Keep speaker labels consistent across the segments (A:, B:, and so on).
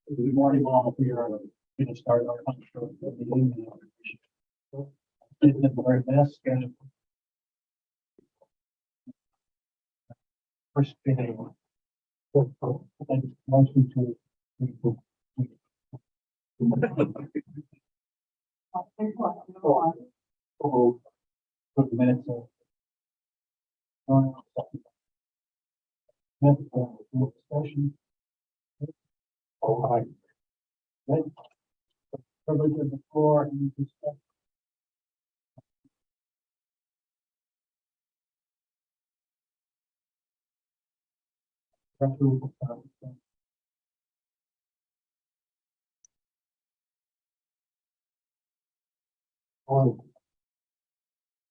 A: Good morning, all. We are going to start our conference for the evening. Did the very best schedule. First video. Motion to. For the minutes of. Discussion. Oh, hi. Right. Privilege of the floor and discussion.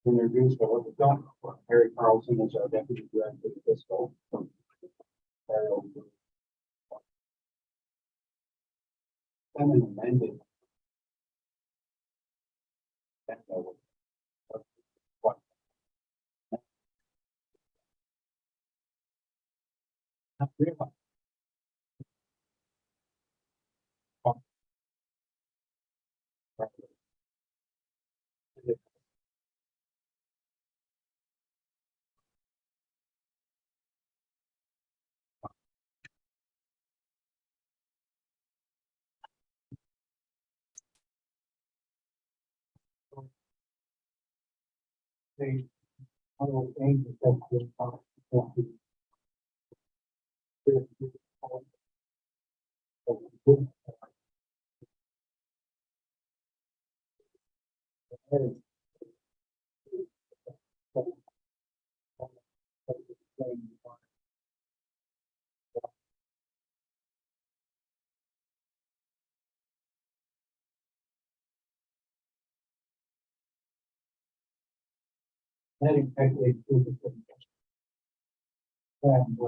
A: Introduced Harry Carlson is our deputy director of fiscal. And an amended. Not really. They, all things that they talk about. Heading actually to the. And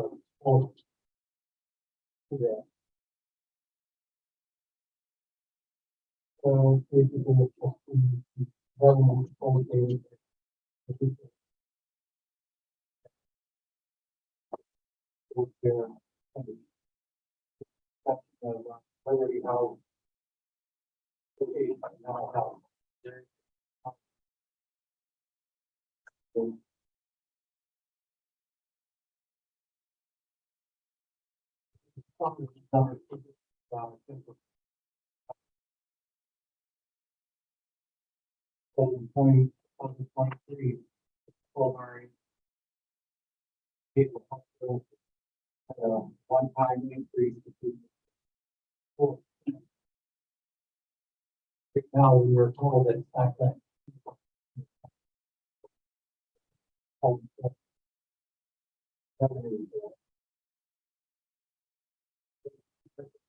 A: all. Yeah. So basically, it's just the government policy. Already how. Okay, now how. Point 23 for people hospital one-time increase to now we were told that it's not that.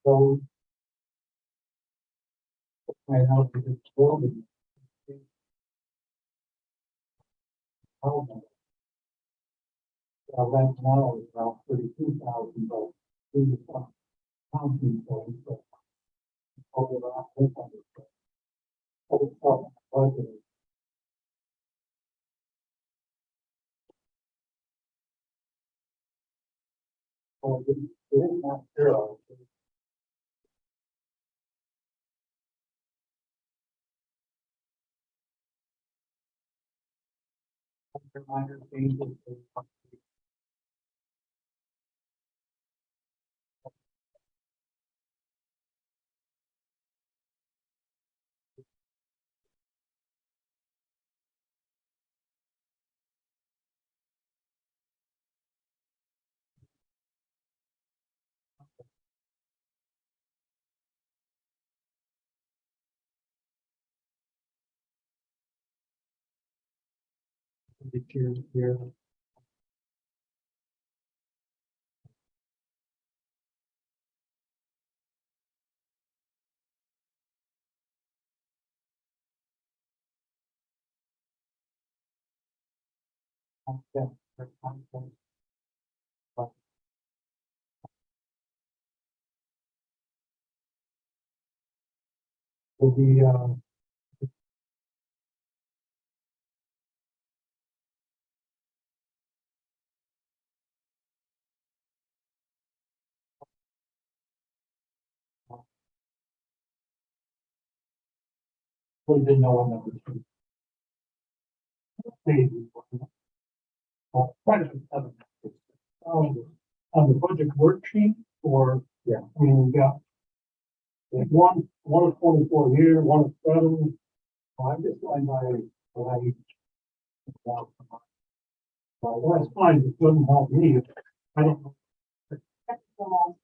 A: So my house is building. Rent now is about 32,000, but in the county, so over about 800. So it's not budgeted. So it is not zero. Minor changes. Here. Yeah. Will be We didn't know what number two. Well, on the budget worksheet, or, yeah, I mean, we got like one of 24 here, one of 7. I'm just going by what I. Well, that's fine, it doesn't help me. I don't know. On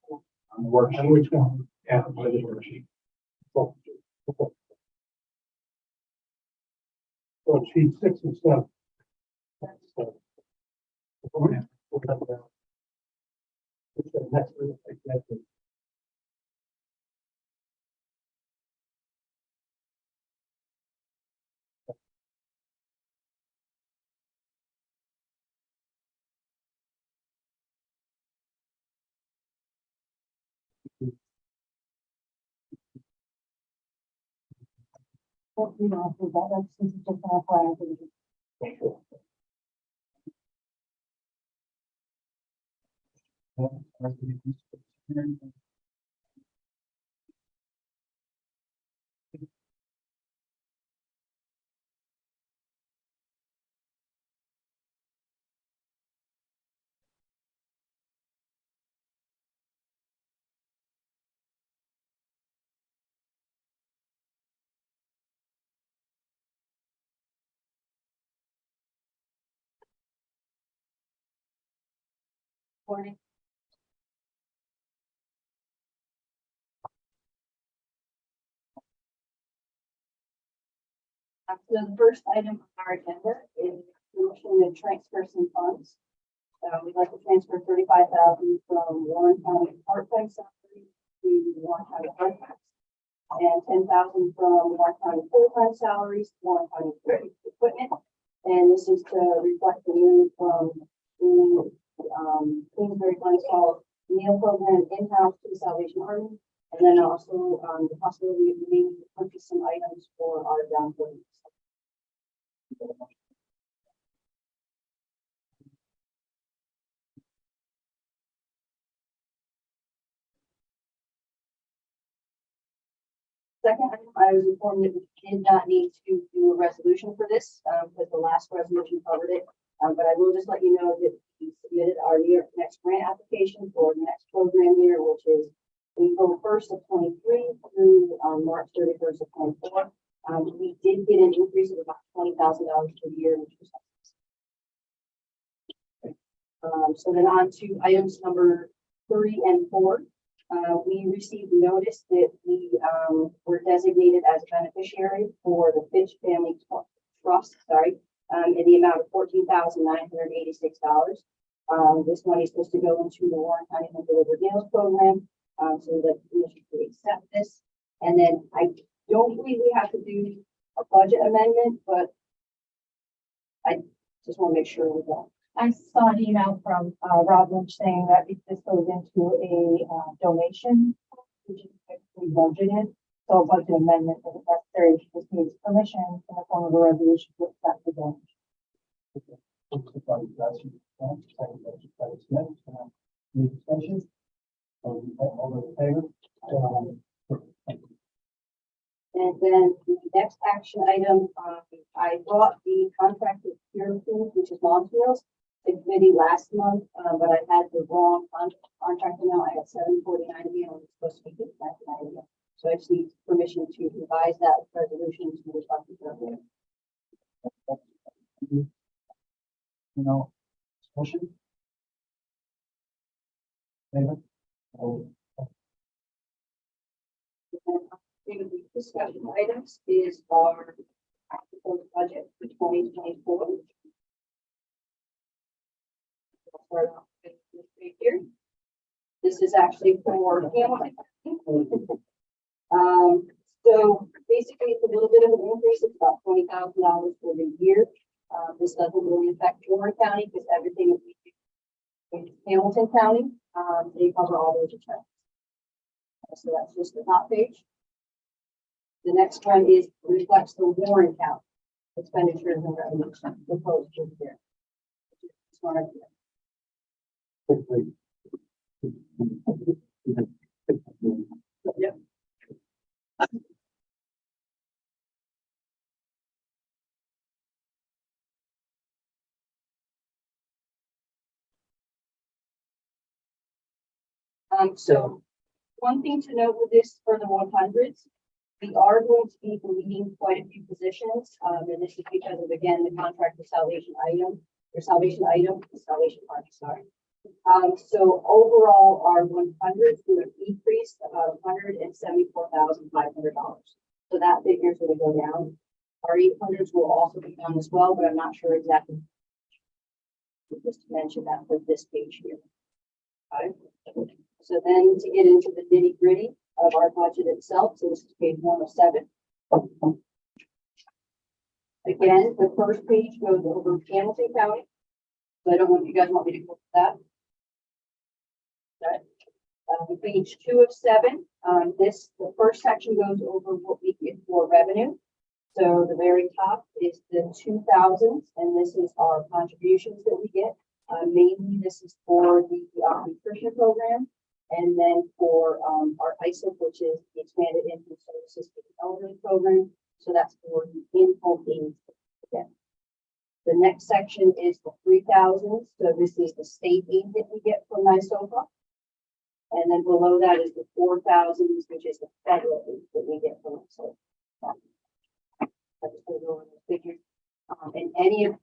A: the worksheet. Which one? Yeah, the budget worksheet. So sheet 6 and 7. That's, it's the next one, exactly.
B: Well, you know, for that, since it's just an FYI.
C: Morning. So the first item on our agenda is motion to transfer some funds. We'd like to transfer 35,000 from Warren County part-time salary to Warren County part-time, and 10,000 from Warren County full-time salaries to Warren County equipment. And this is to reflect the move from doing Queensbury Glen Hall meal program in-house to the Salvation Army, and then also the possibility of needing to purchase some items for our downloads. Second, I was informed that we did not need to do a resolution for this, because the last resolution covered it. But I will just let you know that we submitted our next grant application for the next program year, which is April 1st of 23 through March 31st of 24. We did get an increase of about $20,000 per year, which was so then on to items number 3 and 4. We received notice that we were designated as a beneficiary for the Fitch Family Trust, in the amount of $14,986. This money is supposed to go into the Warren County Home Delivered Meals Program. So we'd like the commission to accept this. And then I don't believe we have to do a budget amendment, but I just want to make sure we don't.
B: I saw an email from Rob Lynch saying that if this goes into a donation, which is typically budgeted, so a budget amendment isn't necessary. She just needs permission in the form of a resolution to accept the donation.
A: Any discussion? All those in favor?
C: And then the next action item, I brought the contract with Pure Foods, which is Mom's Meals, to committee last month, but I had the wrong contract amount. I had $749 again, when it's supposed to be $59. So I just need permission to revise that resolution to reflect the earlier.
A: You know, discussion? Favor?
C: The discussion items is our proposed budget for 2024. I'll start off with this right here. This is actually for Hamilton. So basically it's a little bit of an increase. It's about $20,000 for the year. This doesn't really affect Warren County because everything that we do in Hamilton County, they cover all those expenses. So that's just the top page. The next one is reflects the Warren County expenditures and revenues proposed here. This one right here. Yep. So one thing to note with this for the 100s, we are going to be deleting quite a few positions. And this is because of, again, the contract for Salvation Army, sorry. So overall, our 100s will decrease about $174,500. So that figure is going to go down. Our 800s will also be down as well, but I'm not sure exactly. Just to mention that for this page here. Okay. So then to get into the nitty gritty of our budget itself, so this is page 107. Again, the first page goes over Hamilton County. So I don't know if you guys want me to go to that. Okay. Page 2 of 7, the first section goes over what we get for revenue. So the very top is the 2000s, and this is our contributions that we get. Mainly this is for the nutrition program, and then for our ISIP, which is the expanded infant services for the elderly program. So that's for the in-home aids. Okay. The next section is the 3000s. So this is the state aid that we get from NYSOFA. And then below that is the 4000s, which is the federal aid that we get from NYSOFA. I just going to go over the figures. And any of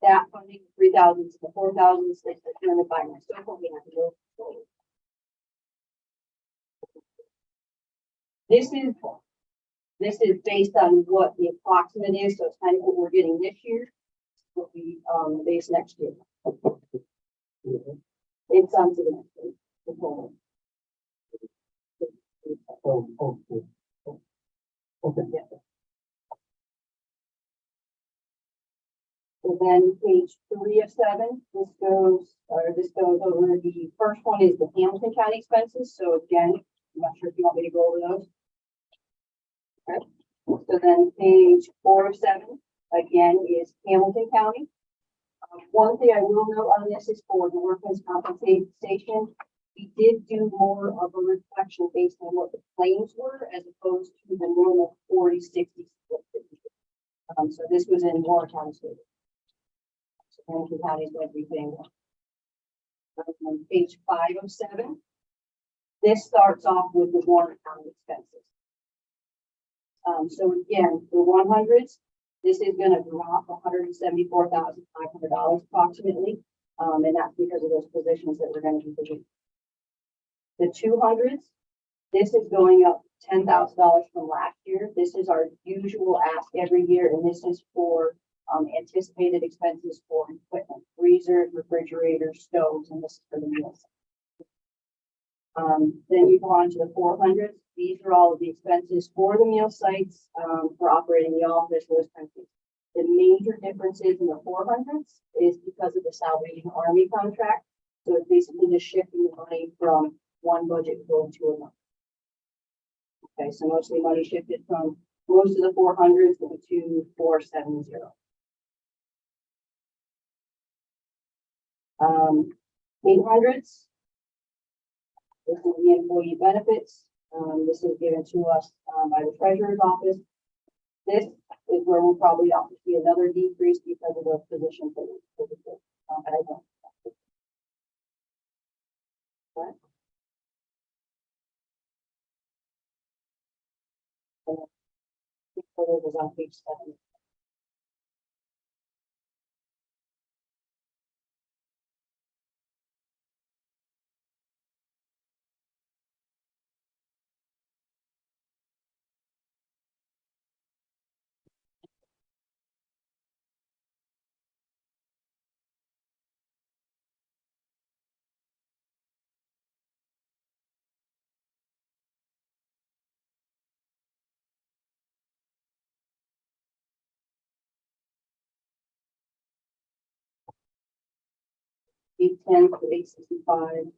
C: that funding, 3000s to the 4000s, is determined by NYSOFA. We have to go forward. This is based on what the approximate is, so it's kind of what we're getting this year, what we base next year. It's on to the next page.
A: Okay.
C: Yeah. And then page 3 of 7, this goes over the first one is the Hamilton County expenses. So again, I'm not sure if you want me to go over those. Okay. So then page 4 of 7, again, is Hamilton County. One thing I will note on this is for the workman's compensation. We did do more of a reflection based on what the claims were as opposed to the normal 40-60 split. So this was in Warren County State. So Hamilton County is going to be paying more. On page 5 of 7, this starts off with the Warren County expenses. So again, the 100s, this is going to drop $174,500 approximately, and that's because of those positions that we're going to be doing. The 200s, this is going up $10,000 from last year. This is our usual ask every year, and this is for anticipated expenses for equipment, freezers, refrigerators, stoves, and this is for the meals. Then you go on to the 400s. These are all of the expenses for the meal sites, for operating the office, those kinds of things. The major differences in the 400s is because of the Salvation Army contract. So it's basically just shifting the money from one budget goal to another. Okay, so mostly money shifted from most of the 400s to 470. 800s. This is the employee benefits. This is given to us by the treasurer's office. This is where we'll probably have to see another decrease because of those positions that we but I don't. Okay. So it was on page 7. Page 10 to 865.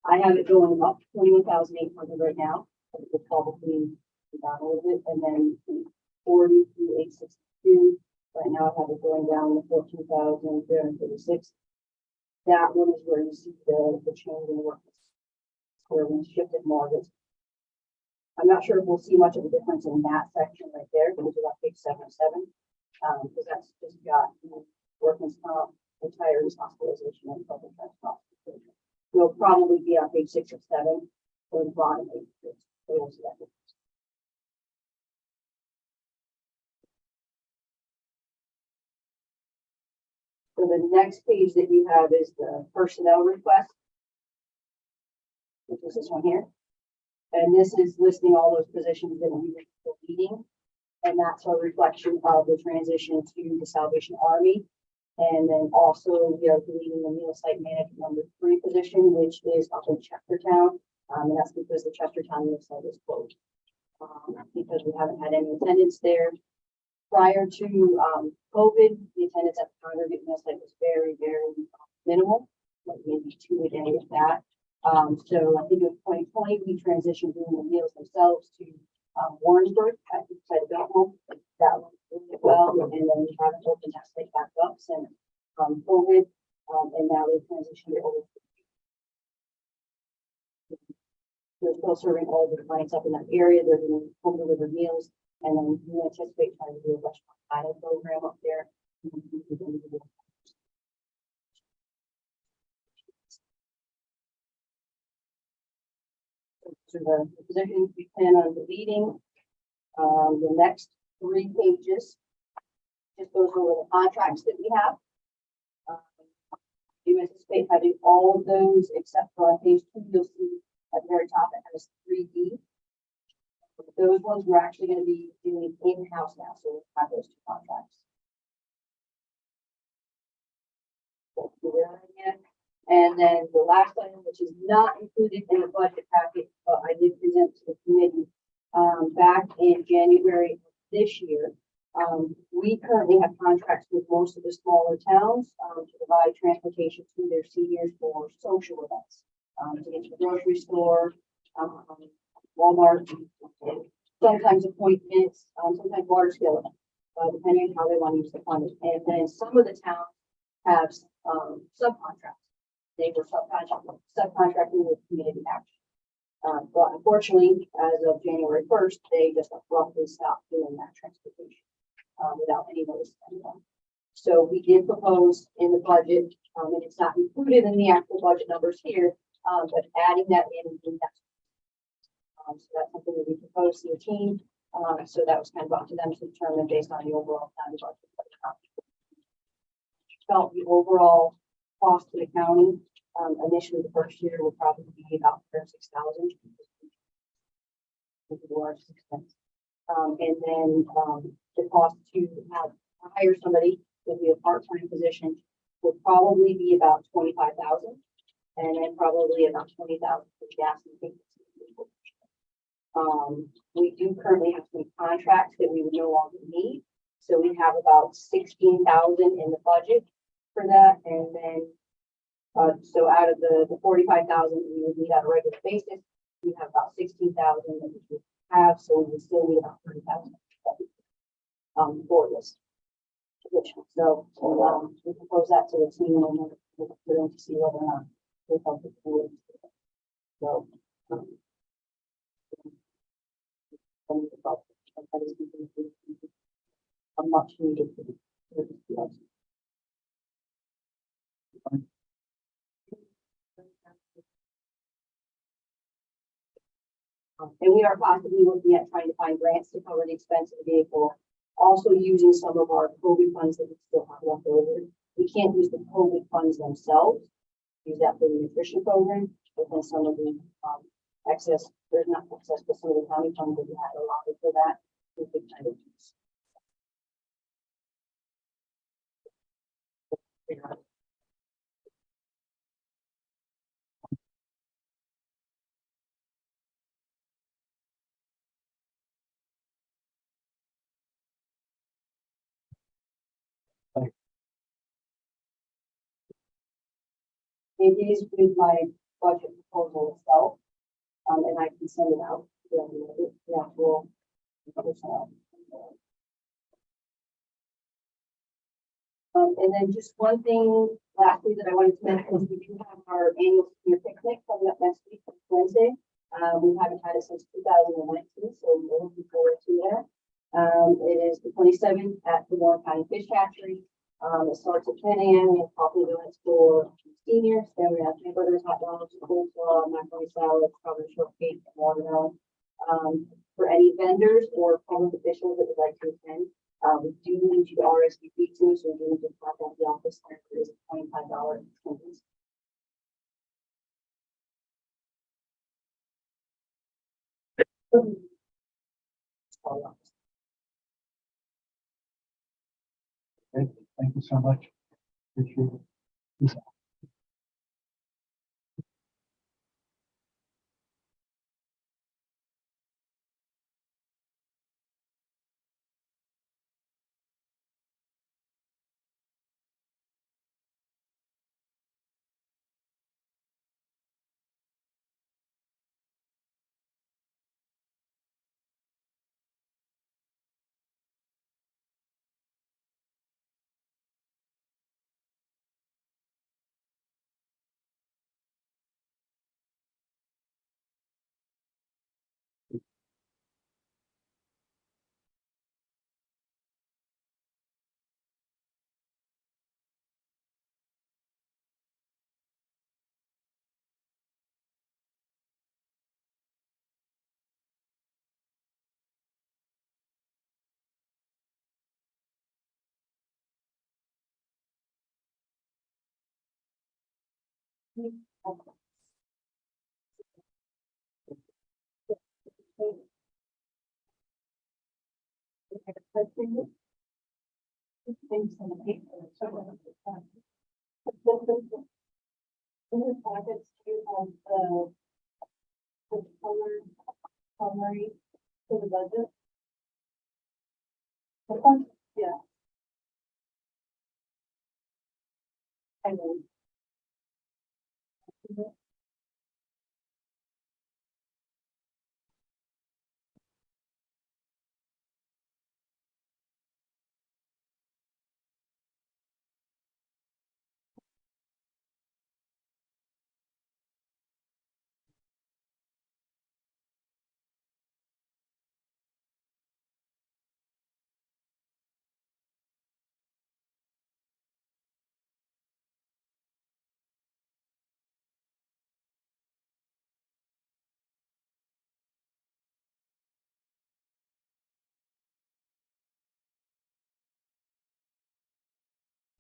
C: I have it going up 21,800 right now. It would probably be down a little bit, and then 40 to 862. Right now, I have it going down to 14,336. That one is where you see the change in work, where we shifted more of it. I'm not sure if we'll see much of a difference in that section right there, because it's on page 707, because that's just got workman's comp, retiree hospitalization, and public transportation. It'll probably be on page 6 or 7, or the bottom page. So you'll see that. So the next page that you have is the personnel request, which is this one here. And this is listing all those positions that we were deleting. And that's a reflection of the transition to the Salvation Army. And then also we are deleting the meal site manager #3 position, which is up in Chestertown. And that's because the Chestertown meal site is closed. Because we haven't had any attendance there. Prior to COVID, the attendance at the congregate meal site was very, very minimal, like maybe 2 a day with that. So I think in 2020, we transitioned doing the meals themselves to Warrensburg at the site of Belmont. That went really well, and then we haven't opened that site back up since COVID, and now we've transitioned it over. We're still serving all the clients up in that area. They're doing home delivered meals, and then we anticipate trying to do a restaurant dining program up there. So the positions we plan on deleting, the next 3 pages just goes over the contracts that we have. You anticipate having all of those except for on page 2, you'll see at the very top it has 3D. Those ones we're actually going to be doing in-house now, so we'll have those 2 contracts. And then the last item, which is not included in the budget packet, but I did present to the committee back in January of this year. We currently have contracts with most of the smaller towns to provide transportation to their seniors for social events, to get to the grocery store, Walmart, sometimes appointments, sometimes large scale events, depending on how they want to use the funding. And then some of the towns have subcontracts. They were subcontracting with community action. But unfortunately, as of January 1st, they just abruptly stopped doing that transportation without any notice to anyone. So we did propose in the budget, and it's not included in the actual budget numbers here, but adding that in next. So that's something that we proposed to the team. So that was kind of up to them to determine based on the overall county budget. Felt the overall cost to the county initially the first year would probably be about $6,000. The largest expense. And then the cost to hire somebody to be a part-time position would probably be about $25,000, and then probably about $20,000 for gas and things. We do currently have some contracts that we would no longer need, so we have about $16,000 in the budget for that, and then so out of the $45,000 we would need on a regular basis, we have about $16,000 that we would have, so we would still need about $30,000 for this position. So we propose that to the team and then for them to see whether or not they felt it would. So a much needed for the and we are possibly looking at trying to find grants to cover the expense of the vehicle, also using some of our COVID funds that we still have left over. We can't use the COVID funds themselves, use that for the nutrition program, but then some of the excess, there's not excess, but some of the county funds that we had allotted for that, we could kind of use. It is with my budget proposal itself, and I can send it out to the actual personnel. And then just one thing lastly that I wanted to mention is we do have our annual senior picnic coming up next week on Wednesday. We haven't had it since 2019, so we're looking forward to that. It is the 27th at the Warren County Fish Hatchery. It starts at 10 a.m. and coffee donuts for seniors, then we have hamburgers, hot dogs, coleslaw, macaroni salad, strawberry shortcake, and watermelon. For any vendors or public officials that would like to attend, we do need you to RSVP too, so we do need to contact the office. There is a $25 attendance.
A: Great. Thank you so much. Appreciate it.
B: Things in the paper, so in the packets, you have the color summary for the budget. The one, yeah. I know.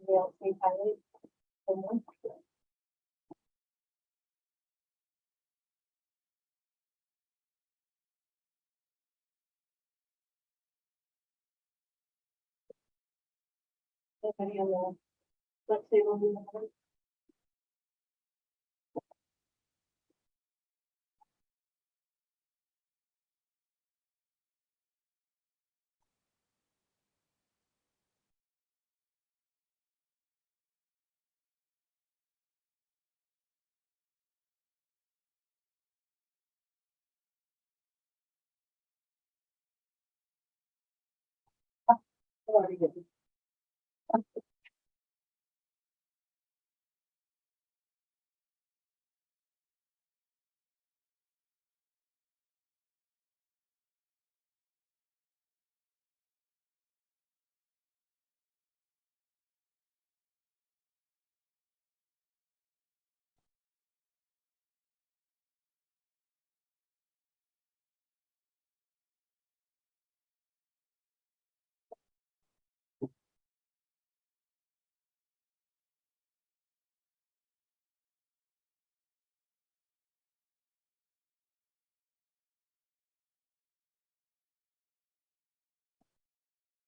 B: They'll say highlight. Someone. Anybody on the, let's say we'll move on. Already good.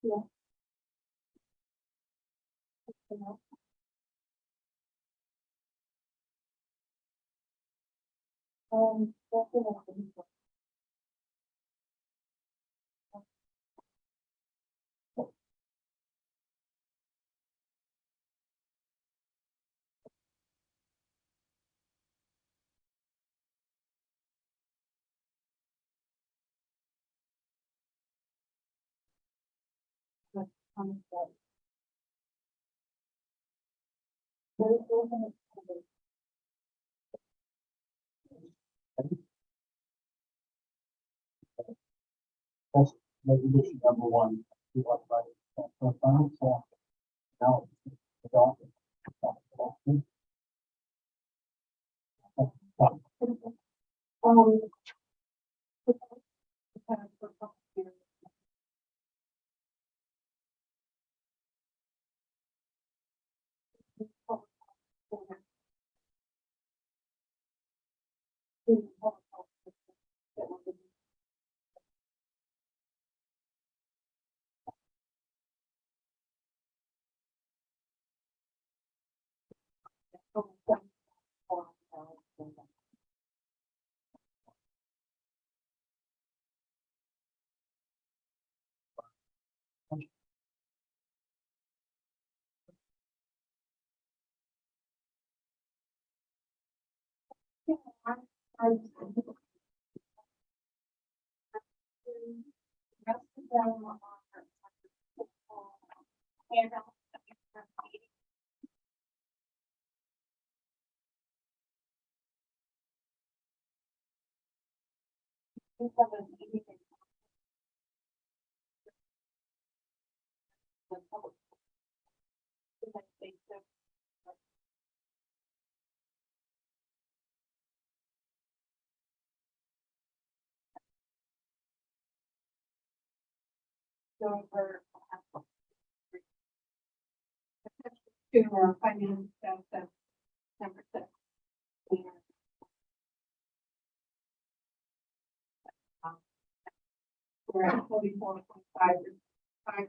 B: Yeah. Definitely.
A: That's resolution number one. We want by the final, so now.
C: Um. To our finance staff, that's 10%. We're at 44.5, 5, 6%.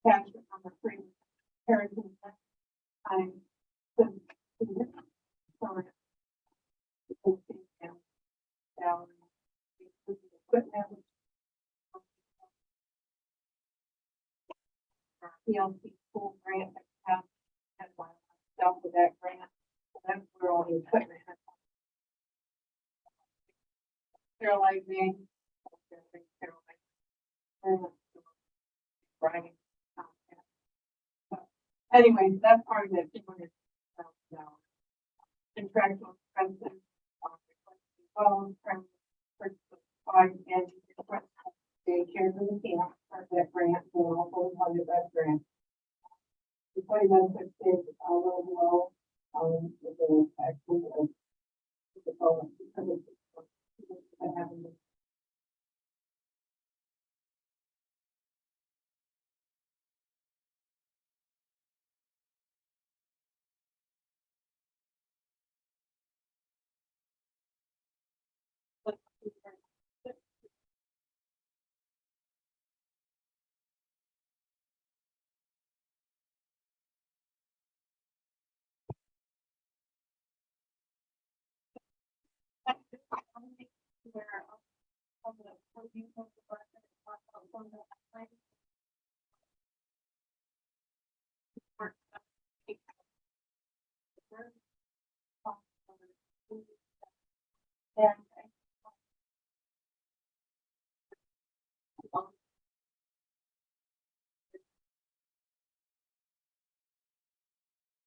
C: Cash on the free parenting time. Sorry. Equipment. PLC school grant that have had one myself with that grant. So that's where all the equipment has. Sterilizing. Writing. Anyways, that's part of it. Contractual expenses. Phones from five and daycare for the camp, part of that grant, will also funded that grant. The 20 is a little low, with the actually, with the bonus, because of having the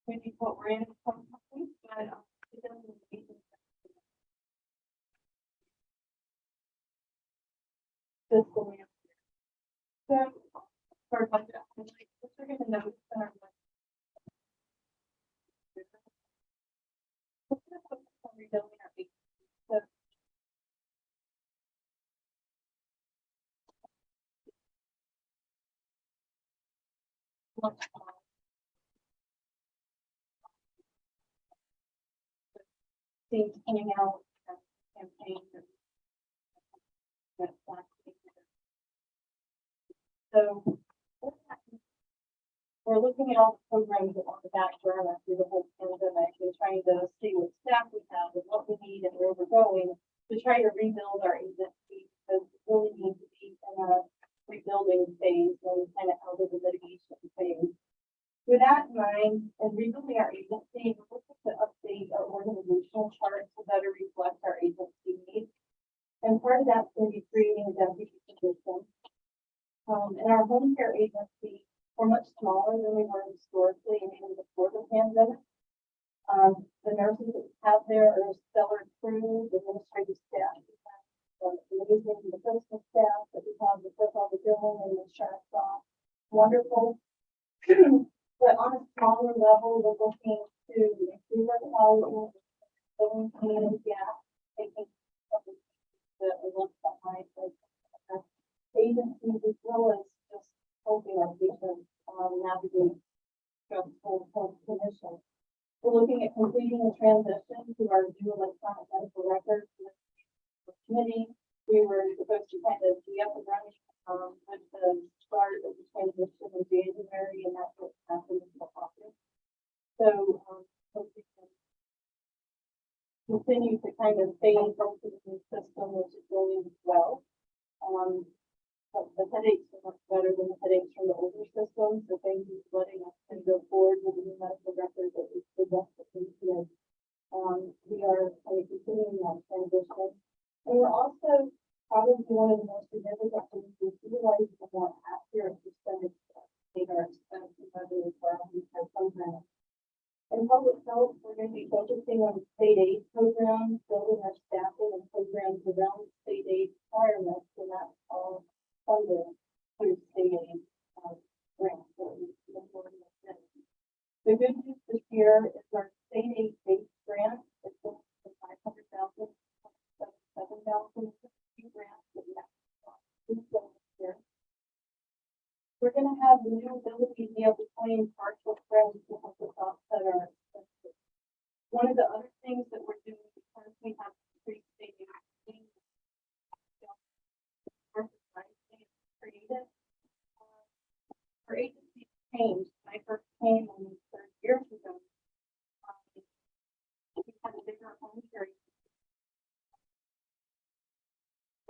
C: maybe what we're in some companies, but it doesn't mean fiscal year. So, for budget, I'm like, we're gonna know it's our budget. We're gonna focus on rebuilding our base. So, much more. Things coming out, campaigns and that's like, so we're looking at all the programs that on the back burner through the whole pandemic and trying to see what staff we have and what we need and where we're going to try to rebuild our agency because we really need to be in a rebuilding phase and kind of out of the litigation phase. With that in mind, and rebuilding our agency, we're looking to update our organizational chart to better reflect our agency needs. And part of that's going to be creating a deputy position. In our home care agency, we're much smaller than we were historically and even before the pandemic. The nurses that we have there are a stellar crew, the administrative staff. Amazing medical staff that we have that does all the billing and insurance off. wonderful. But on a smaller level, we're looking to improve our quality, filling community gap, taking some of the left behind, like, agencies as well as just helping our patients, navigate stressful health conditions. We're looking at completing a transition to our new electronic medical records committee. We were supposed to kind of be up and running, with the start of the transition in January, and that's what happened in the office. So, hope we can continue to kind of stay in front of the new system, which is going well. But the headaches are much better than the headaches from the older system, so thank you for letting us kind of go forward with the new medical records that we suggested today. We are kind of continuing that transition. And we're also probably one of the most significant things is utilizing a more accurate percentage of our expense and revenue for our healthcare program. In public health, we're going to be focusing on state aid programs, building our staffing and programs around state aid requirements, and that's all funded through state aid grants. The good news this year is our state aid based grant is going to 500,000, 7,000 grants that we have to do this year. We're going to have the new ability to be able to claim partial credit to help us offset our expenses. One of the other things that we're doing because we have increased state aid created, our agency changed. When I first came almost 30 years ago, we had a bigger home care.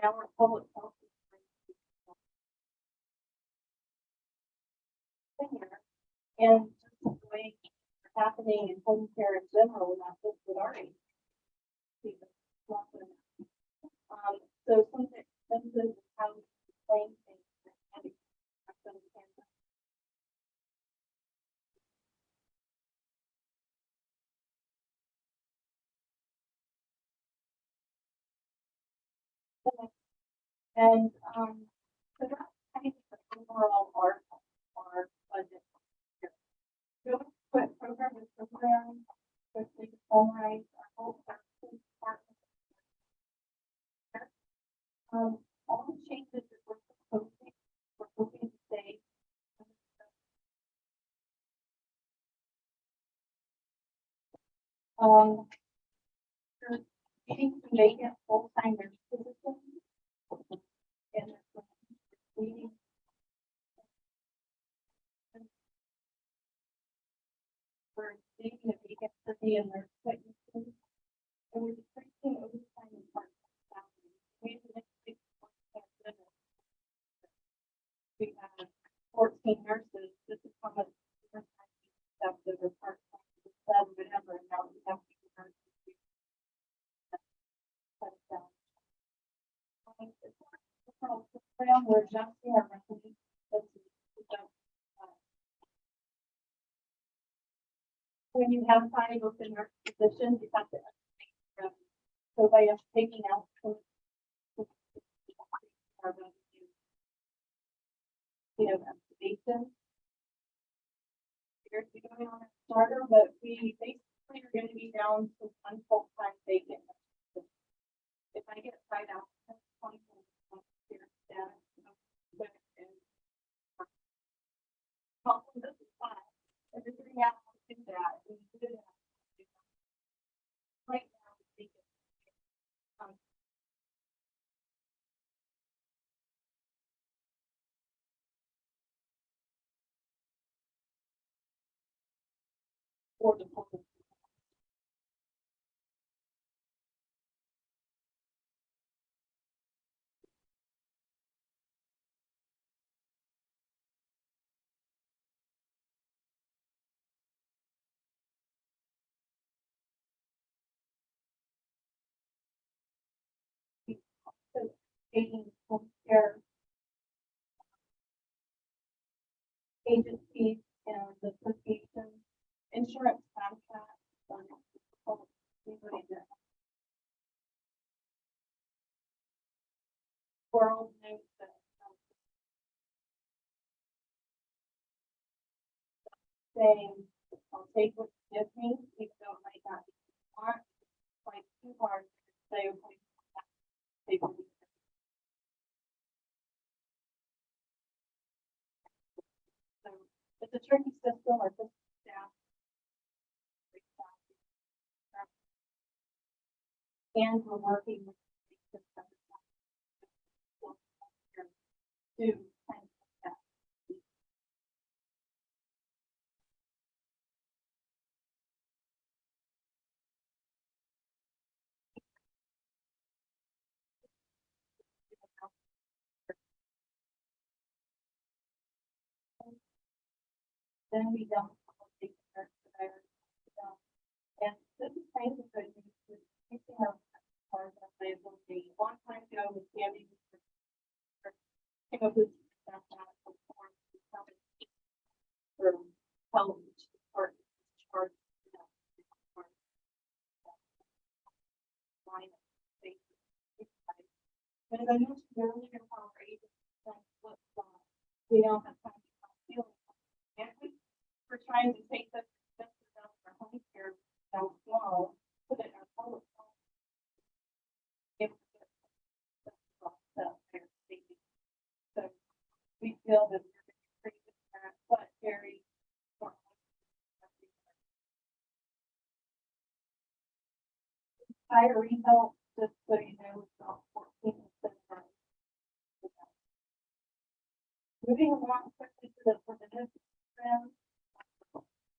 C: Now our public health is and just the way it's happening in home care in general, not just with our agency. So some of the expenses and how we claim things and so that's kind of the overall arc of our budget. So what program is program, quickly to summarize our whole services department. All the changes that we're proposing, we're hoping to stay. Creating some vacant full-time nurse positions. And leading. We're seeing a vacancy in their technicians, and we're decreasing overtime and part-time salaries. We have 14 nurses. This is how much overtime we have to the part-time, whatever, and now we have to do nurses. We're adjusting our revenue. When you have 5 open nurse positions, you have to estimate revenue. So by us taking out our revenue, estimation. We're going on a starter, but we basically are going to be down to 1 full-time vacant. If I get 5 out, that's 20 here status. This is fine. Everybody has to do that. We do that. Right now, we think it's for the public. Taking home care agencies and the association insurance contracts. World knows that saying, I'll take what you give me, even though it might not be smart, like too hard to say, okay, take what you give me. So it's a tricky system, our system staff. And we're working with the system to kind of that. Then we don't take the and this is kind of good news with fixing our cars that they will be a long time ago with Sandy. Came up with that for college or charge. But as I mentioned earlier, how our agents, what, we don't have time to feel. And we're trying to take the expenses out of our home care down small, put it in our public. If so we feel that we're pretty good at that, but very. Higher retail, just so you know, it's about 14%. Moving along quickly to the preventative program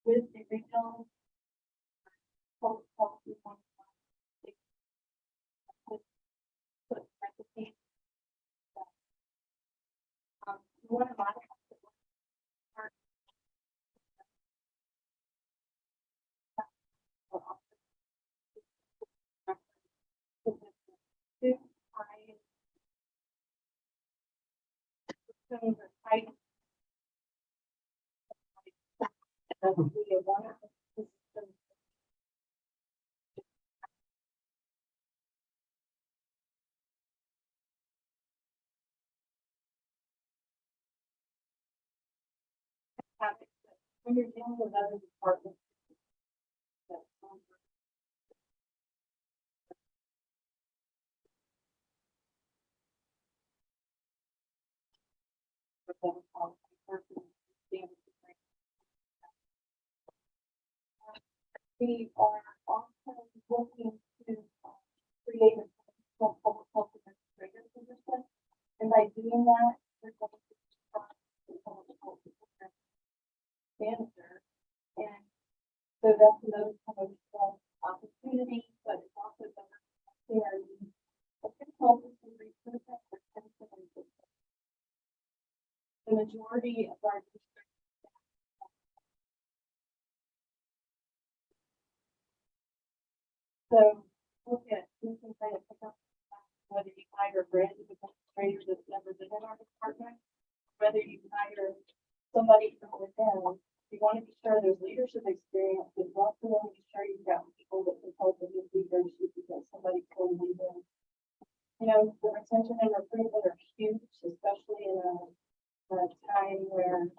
C: with the regional public policy one. One of my when you're dealing with other departments. We are also looking to create a public health administrator position, and by doing that, we're going to try the public health manager, and so that's another kind of opportunity, but it's also better there. It can help us in recruitment for retention and business. The majority of our district. So look at, we can kind of pick up whether you hire a brand new administrator that's never been in our department, whether you hire somebody from within. You want to be sure there's leadership experience, but you also want to be sure you've got people that can help with your leadership because somebody's going to lead them. You know, the retention and recruitment are huge, especially in a time where a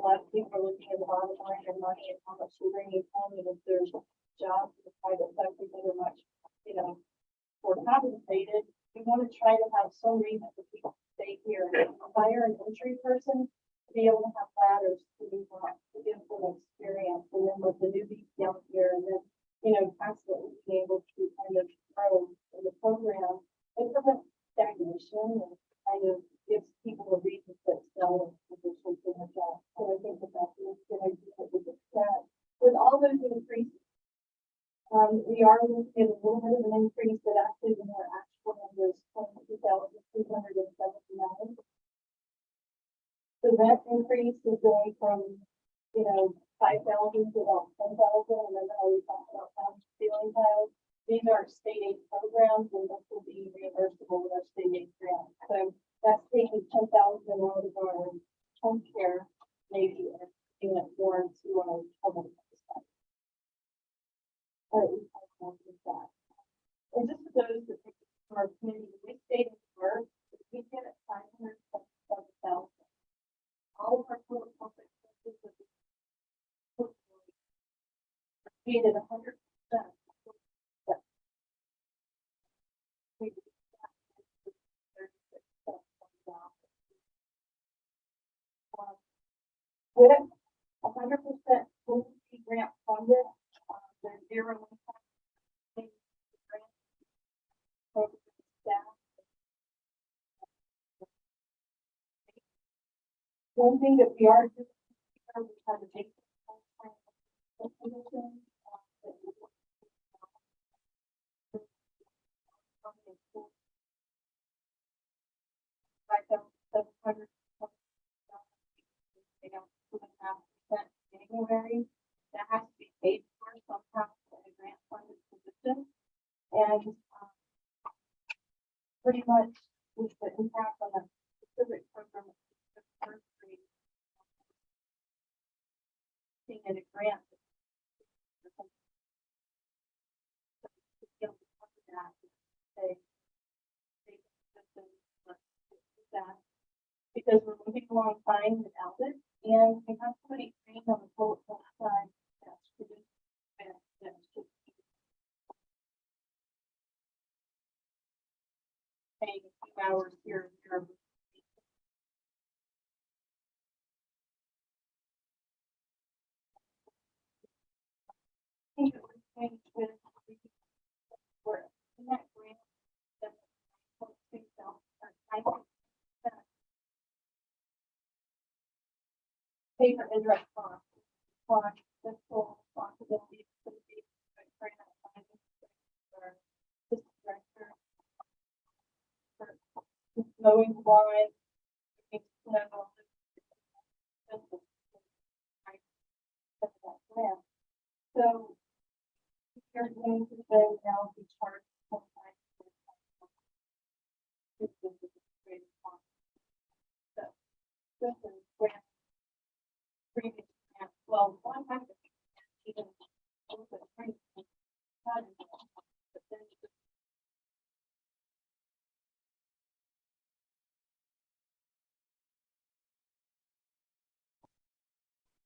C: lot of people are looking at the bottom line and money and how much you're bringing home, and if there's jobs in the private sector that are much, you know, more compensated, we want to try to have some reason for people to stay here. Hire an entry person to be able to have ladders to move on, to give them experience, and then with the newbies down here, and then, you know, constantly being able to kind of grow in the program. It prevents stagnation and kind of gives people a reason to excel in positions in the job. So I think that that's a good idea that we look at. With all those increases, we are looking at a little bit of an increase, but actually the more actual number is 22,279. The rent increase is going from, you know, 5,000 to about 10,000, and then we talked about ceiling tiles. These are state aid programs, and this will be reimbursable with our state aid grant. So that's taking 10,000 out of our home care, maybe, and giving it more to our public side. Or at least I want to do that. And just for those that think from our community, we state aid work, we get it 577,000. All of our total public expenses with 100% fully grant funded, the zero impact grant program staff. One thing that we are doing, we have a big position. Like the 700, they don't 2.5% January. That has to be paid for somehow in a grant funded position. And pretty much with the impact on the specific program of the first grade, seeing in a grant. Because we're moving along fine without it, and we have somebody trained on the full side that's producing that's just paying a few hours here and there. I think it was changed with we're in that grant that's 9.6 pay for indirect costs, on fiscal responsibility for the grant for this director, for mowing the lawn, snow. So you're going to then now be charged 25%. This is the greatest cost. So this is grant previous grant. Well, one time even over the previous but then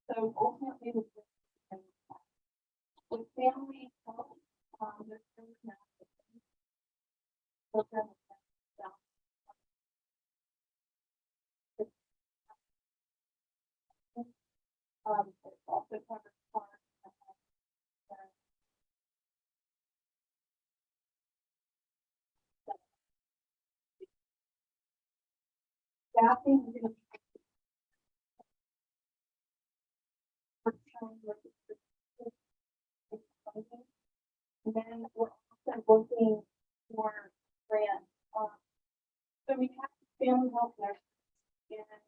C: so ultimately with family help, there's really not program it's also covers part staffing is going to be and then we're also looking for grants. So we have family health nurses and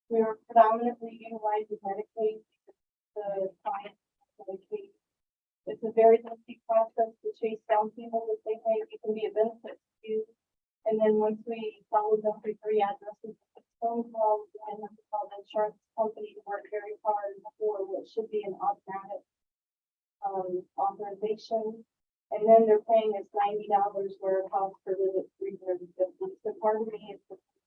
C: we're predominantly utilizing Medicaid because the client Medicaid. It's a very lengthy process to chase down people that they may it can be a benefit to you. And then once we follow them through 3 addresses, phone calls and have to call the insurance company to work very hard for what should be an automatic authorization. And then they're paying us $90 where it costs per visit $350. So part of me is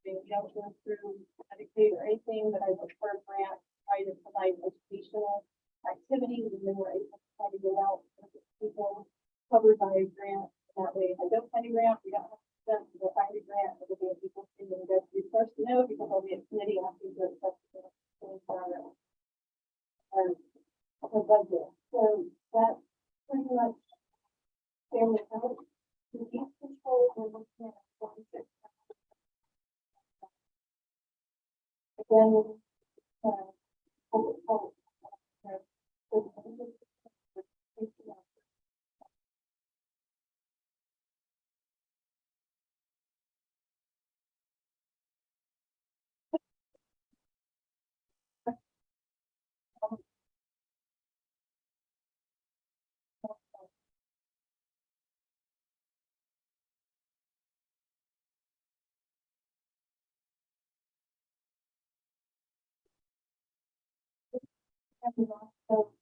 C: we don't go through Medicaid or anything, but I prefer grant try to provide educational activities and then we're able to try to go out and get people covered by a grant. That way, if I don't find a grant, we don't have to spend to go find a grant. It'll be a people thing and go through first to know because I'll be a committee after the accept our budget. So that's pretty much family health. Disease control, we're looking at 26. Again, so,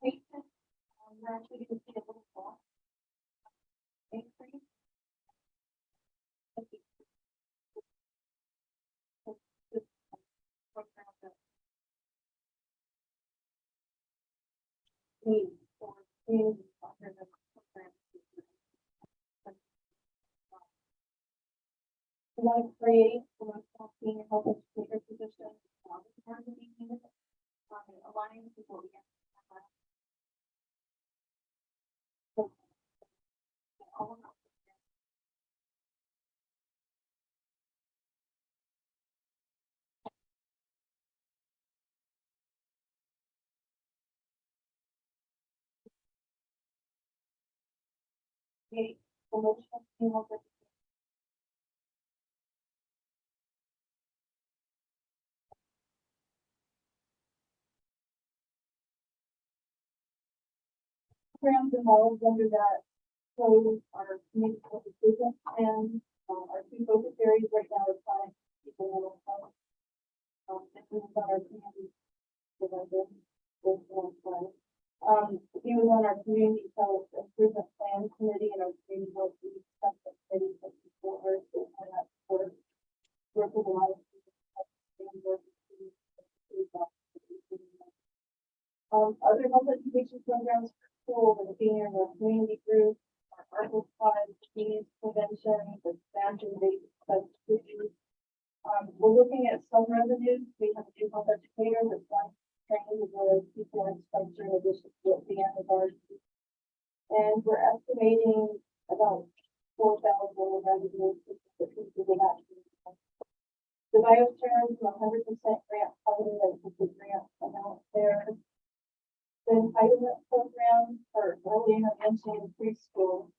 C: patients, we're actually going to see a little cost increase. need for community partners and programs. We want to create a senior health educator position. Aligning with what we have. So, all of us. Okay, promotional senior health educator. Programs involved under that, so our community health improvement plan, our two focus areas right now are chronic people mental health. And this is on our community prevention, with one plan. He was on our community health improvement plan committee and our community health assessment committee for our and that for work with a lot of people. Other health education programs for school and senior and our community group, our ARPA fund, disease prevention, the expansion based substitutes. We're looking at some revenues. We have a new health educator that's one trained as well as people instructor in addition to what the end of ours. And we're estimating about 4,000 revenues to the action. The bioterms, 100% grant funding, that's the grant amount there. The entitlement program for early intervention in preschool.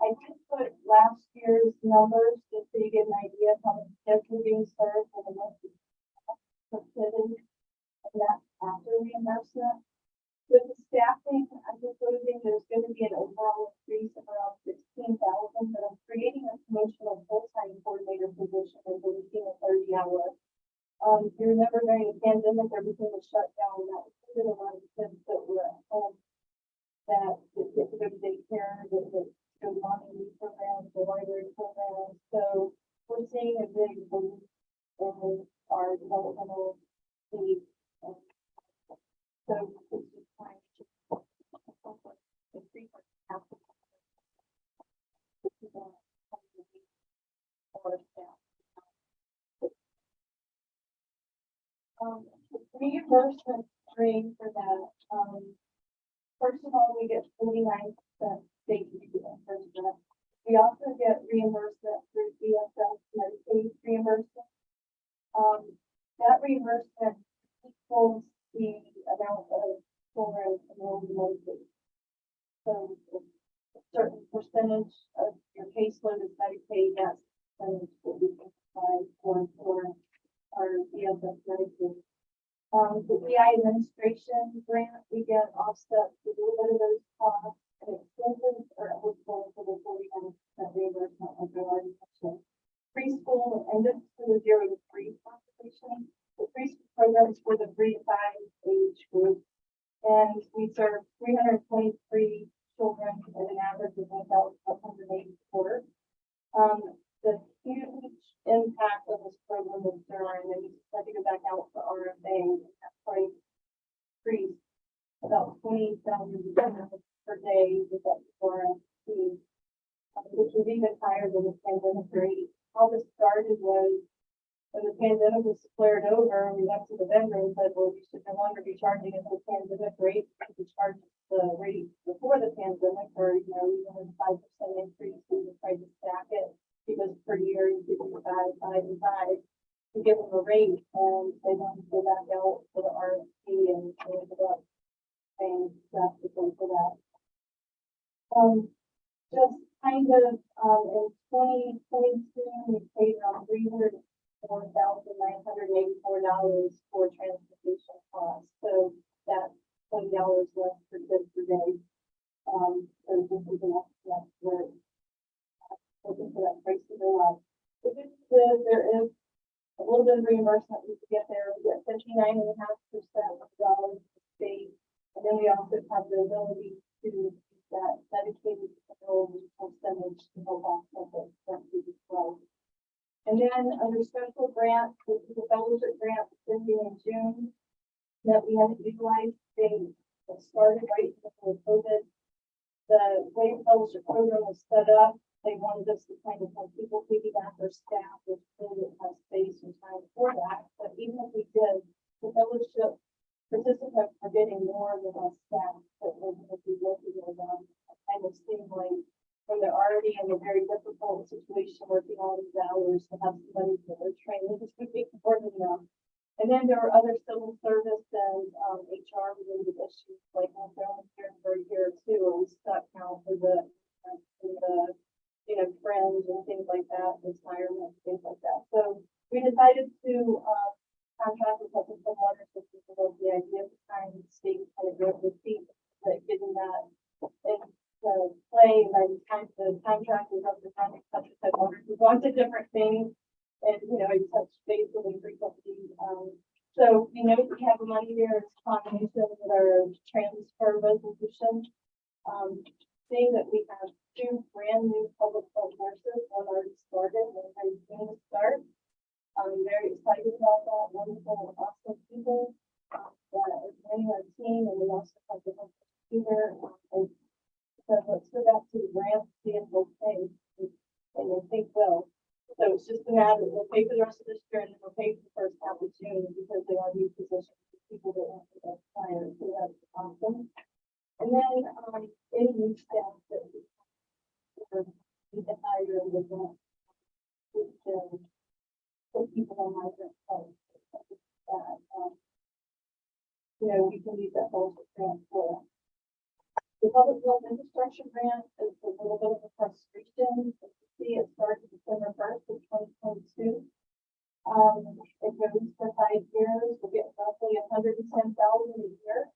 C: I did put last year's numbers just so you get an idea of how many kids are being served and the most considered, and that's after reimbursement. With the staffing, I'm proposing there's going to be an overall increase of around 16,000, but I'm creating a promotional full-time coordinator position and deleting a 30-hour. You remember during the pandemic, everything was shut down. That included a lot of kids that were at home that didn't get to go to daycare, that go to mommy programs, the library programs. So we're seeing a big boom in our developmental needs. So it's just trying to increase our capacity for staff. Reimbursement stream for that. First of all, we get 49% state reimbursement. We also get reimbursement through DSS Medicaid reimbursement. That reimbursement equals the amount of children enrolled in Medicaid. So a certain percentage of your caseload is Medicaid, that's the percentage that we can apply for our DSS Medicaid. The EI administration grant, we get offset a little bit of those costs and expenses are eligible for the 49% reimbursement of the already mentioned. Preschool and this for the 0 to 3 population. The preschool programs for the 3 to 5 age group. And we serve 323 children at an average of 1,184. The huge impact of this program is during, and we had to go back out for RFA, that price increased about 20,000 per day with that RFP, which was even higher than the pandemic rate. How this started was when the pandemic was flared over, we went to the vendor and said, well, we should no longer be charging at the pandemic rate, we charge the rate before the pandemic, or, even with 5% increase, we would try to stack it. Because per year you give them 5, 5, and 5 to give them a rate, and they wanted to go back out for the RFP and they ended up paying drastically for that. Just kind of in 2022 we paid around $304,984 for transportation costs. So that's $20 less per kid per day. So this is an estimate where looking for that price to go up. There is a little bit of reimbursement we can get there. We get 59.5% of dollars to the state. And then we also have the ability to use that dedicated percentage to help offset the expenses as well. And then under special grants, which is a fellowship grant ending in June, that we have to utilize, they that started right before COVID. The way the fellowship program was set up, they wanted us to kind of have people piggyback their staff, which really didn't have space and time for that. But even if we did, the fellowship participants are getting more than our staff that we're going to be working with them. Kind of seem like when they're already in a very difficult situation, working all these hours, to have somebody for their training is going to be important enough. And then there are other civil service and HR related issues, like my family here for a year or two, I was stuck now for the friends and things like that, retirement, things like that. So we decided to contract with Public Water Systems about the idea of the time the state kind of wrote the seat, that getting that into play by the time the contract was up, the time Public Water was lots of different things. And, I touched base with them frequently. So we know we have the money there, it's a combination with our transfer resolution. Seeing that we have two brand new public health nurses, one already started, one is going to start. I'm very excited about that, wonderful, awesome people that are joining our team, and we also have the computer. So let's go back to the grant, see if they'll pay, and they think well. So it's just a matter, we'll pay for the rest of this year, and then we'll pay for the first half of June, because they are new positions, people that want to get hired, so that's awesome. And then, any new staff that we need to hire in the grant, we can put people on migrant health. We can use that also grant for. The public health infrastructure grant is a little bit of a frustration. See, it started December 1st of 2022. It goes for 5 years. We'll get roughly $110,000 a year.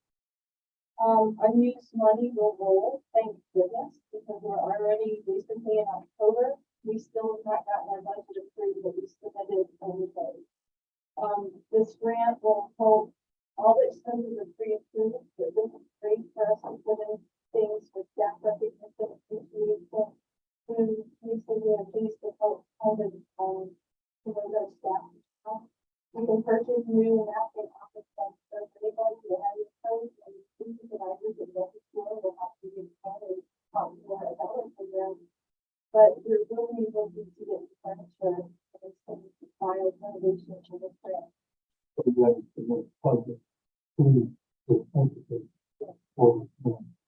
C: Unused money will roll, thank goodness, because we're already recently in October. We still have not gotten our budget approved, but we submitted anyway. This grant will help, all the expenses are pre-approved, but this is great for us to put in things with staff recognition, appreciation, food, recently, and things to help kind of, promote our staff. We can purchase new napkin office stuff, so if anybody who has a code and supervisors at the store will have to get counted more about it for them. But we're really looking to get furniture and some file renovation for this grant.
A: So we have to work public to entity for this grant.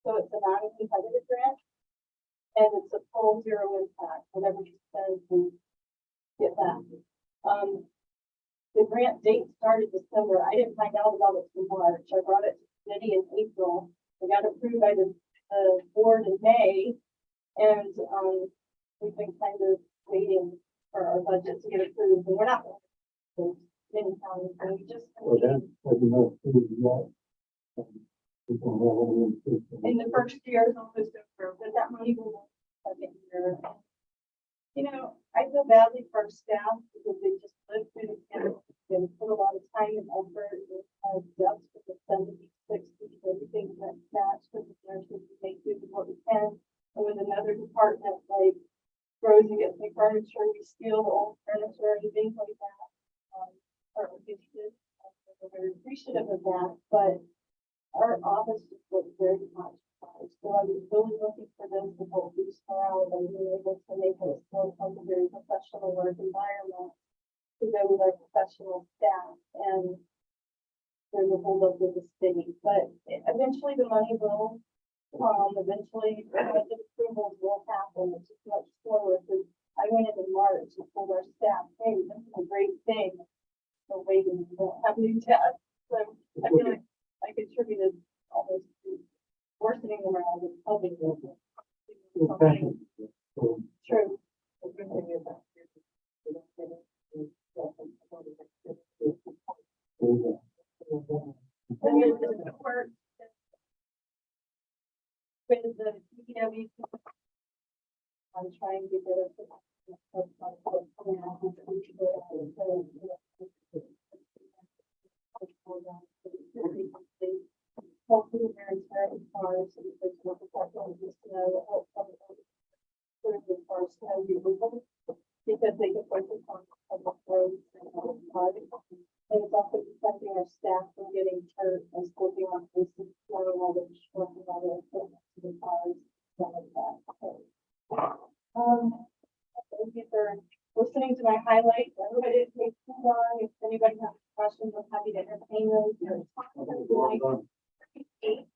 C: So it's a non-competitive grant, and it's a full zero impact, whatever you spend to get that. The grant date started December. I didn't find out about it in March. I brought it to the committee in April. We got approved by the board in May, and we've been kind of waiting for our budget to get approved, and we're not in many counties, and we just
A: So that's, as you know, we don't have any increase
C: in the first year is almost over, but that money will go second year. I feel badly for our staff because they just lived through the pandemic and put a lot of time and effort and depth with the 70, 60, everything that matched with the nurses to make do what we can. And with another department like grows and gets new furniture, we steal the old furniture and things like that. We're very appreciative of that, but our office just looks very much. So I was really looking for them to help boost morale and being able to make it more like a very professional work environment to go with our professional staff, and there's a hold up with the city. But eventually the money will come, eventually the budget approvals will happen. It's just much slower because I went in March and told our staff, hey, this is a great thing. So waiting, we don't have new tests. So I feel like I contributed all those to worsening around and helping them. True. And it doesn't work with the PPW. I'm trying to get it. Hopefully they're very far, so we can look at that one, just to know what some of the far snow removal, because they can focus on public roads and private. And it's also protecting our listening to my highlights. Everybody didn't take too long. If anybody has questions, I'm happy to entertain those. There's
A: Well done.
C: eight.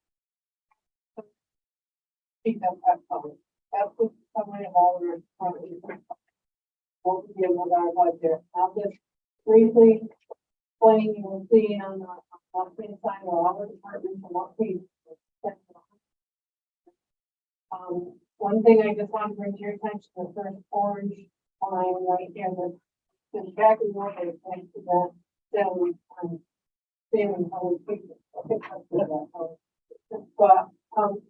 B: I think that's covered. That was summary of all the responses. What we did with our budget. I'll just briefly explain, you will see on the left-hand side of all the departments and what we spent on. One thing I just want to bring to your attention, the first orange line right here, the exactly what I explained to that, salary, saving how we fix it. I think that's good, but,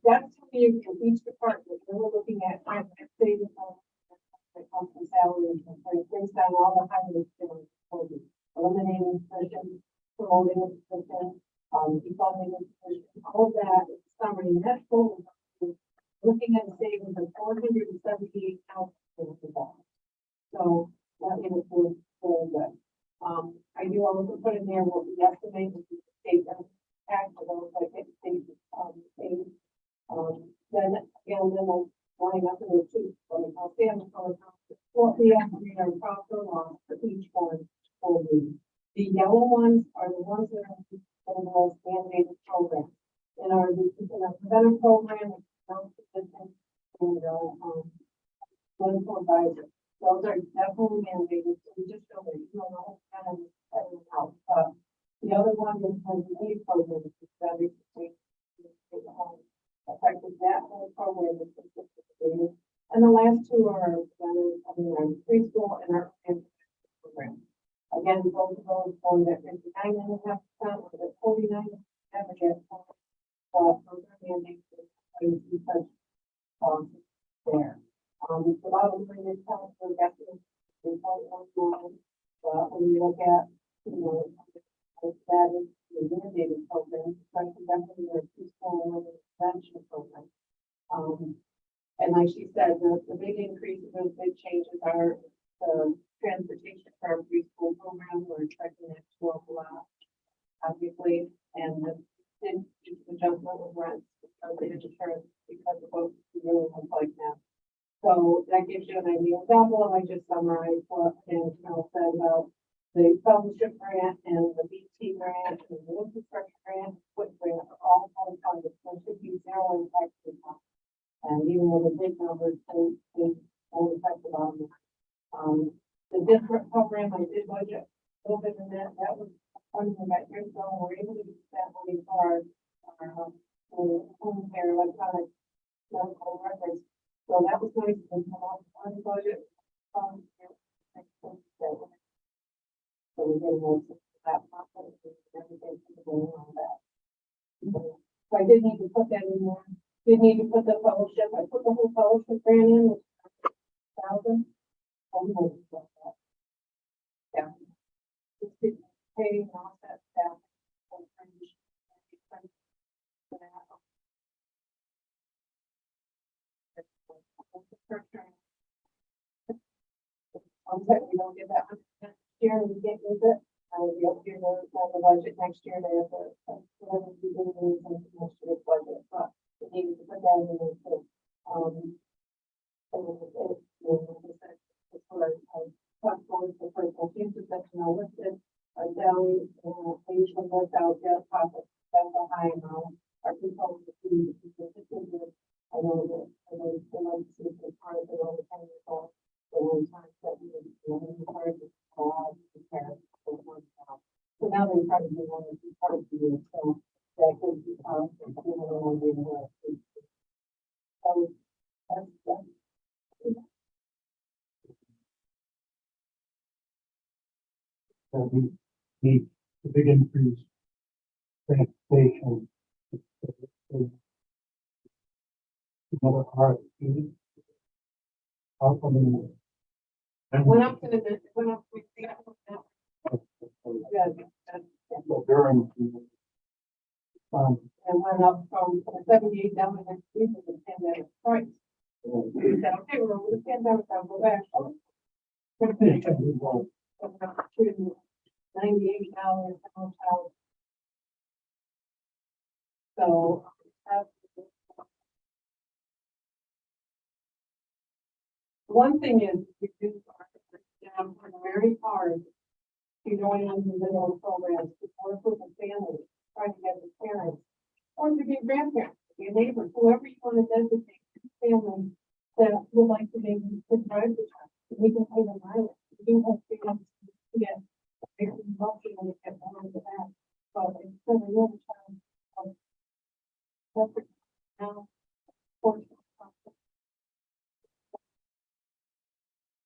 B: that's how you, for each department, when we're looking at saving that comes from salaries, and based on all the highways, eliminating positions, promoting a position, defunding a position, all of that, is summary, and that's total. Looking at savings of $478,000. So that is for good. I do also put in there what we estimate is the state tax for those like state, state. Then again, then I'll line up in the two. So I'll stand for what we estimate our profit or loss for each one for the yellow ones are the ones that are in the most mandated program. In our preventive program, and clinical advisor. Those are definitely mandated, so we just don't, you know, kind of out. The other one is the aid program, which is very effective. That whole program is participated. And the last two are our preschool and our program. Again, both of those for that 59.5% or the 49 average. Those are mandated because there. A lot of them in this town for definitely when you look at, you know, that is the mandated program, especially definitely the preschool and intervention program. And like she said, the big increases, those big changes are the transportation for our preschool program. We're expecting that to go up a lot, obviously, and the adjustment of rent because of insurance because of what we really look like now. So that gives you an idea. Example, I just summarized what Chanel said about the fellowship grant and the BT grant and the infrastructure grant, WIC grant are all funded. So it should be zero impact to the town. And even though the big numbers, they only affect the bottom line. The different program I did budget a little bit in that. That was funding that years ago. We're able to use that money for our home care electronic medical records. So that was nice to come off on the budget. So we did most of that process and everything going on that. So I did need to put that in there. Did need to put the fellowship. I put the whole fellowship grant in, which is 1,000. Yeah. Just paying off that staff. We don't get that next year, and we can't use it. I will be up here on the budget next year. They have to be doing next year's budget, but we needed to put that in there too. It's what I talked about the personal changes that are listed. Our salaries, usually work out their profit. That's a high amount. Our consultants fee is significant. I know that they like to see the part of it all the time. So now they probably want to be part of the year, so that could be so that's
A: the big increase transportation. Another RFP. How come
B: went up to the went up to
A: during
B: and went up from 78 down to next week of the pandemic price. We said, okay, we're over the pandemic, I'll go back. $98 hotel. So one thing is reduce our
D: have worked very hard to join into the little programs, to work with the families, try to get the parents, or to be grandparents, your neighbors, whoever you want to designate, family that would like to maybe to drive the truck. We can pay them mileage. We do have freedom to get very healthy when we get more into that. But it's been a real challenge of separate now. Fortunately,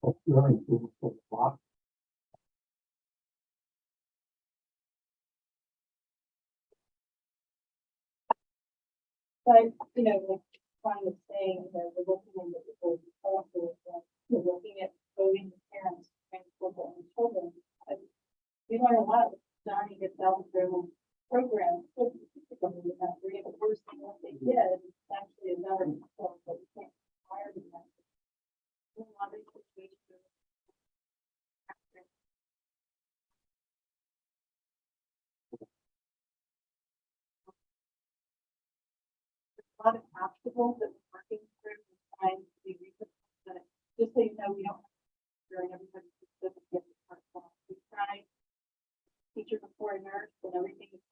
A: That's very cool, so a lot.
C: But, you know, like, trying to say that we're looking into we're looking at voting parents and children and children. And we learn a lot. Johnny gets out of their program. The first thing what they did is actually another control, but we can't hire them. In a lot of situations, a lot of obstacles that we're working through and trying to be research. Just so you know, we don't during everybody's specific get the part from. We try teacher before a nurse and everything is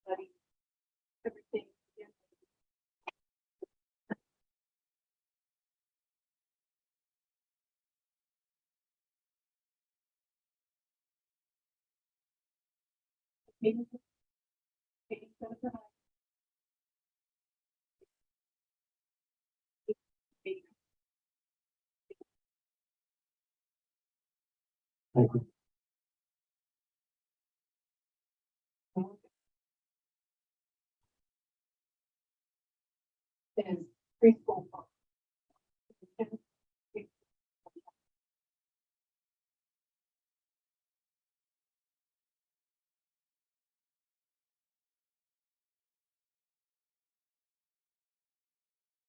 C: study everything. Maybe
A: Thank you.
D: is preschool.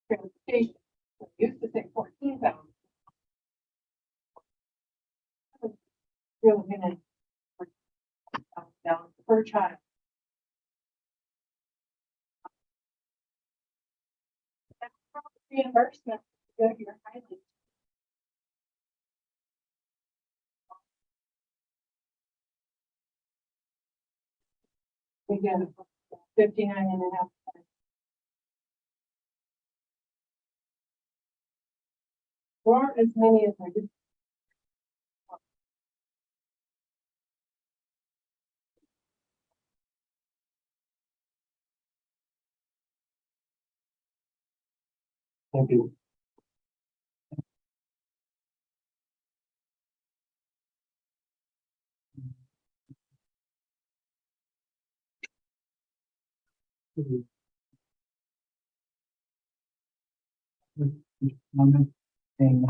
D: Transportation, used to say 14,000. Really gonna down per child.
C: reimbursement to go to your highly.
D: We get 59.5. There aren't as many as I did.
A: Thank you. Comment, saying,